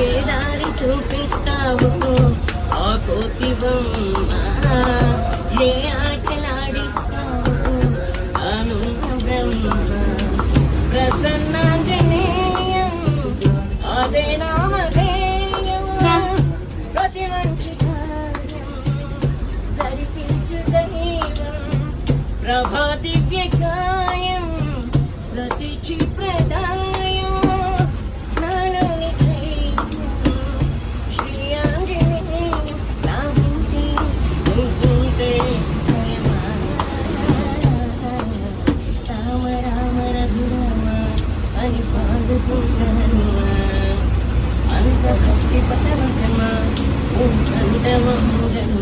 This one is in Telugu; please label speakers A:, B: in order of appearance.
A: ఏ దారి చూపిస్తావు ఆ కోతి బొమ్మ, ఏ ఆటలాడిస్తావు అను బ్రహ్మ. ప్రసన్నాంజనేయం అదే నామధేయం, ప్రతి మంచి కార్యం జరిపించు దైవం. ప్రభా దివ్య కాయం ప్రతి ప్రదాయం, నాలోని ధైర్యం శ్రీ ఆంజనేయం. నా ఉంటే నువ్వుంటే భయమా, రామ రామ రఘురామ అని పాడుకుంటానుమా. అంత భక్తి పరవశమా ఓ కందమంజన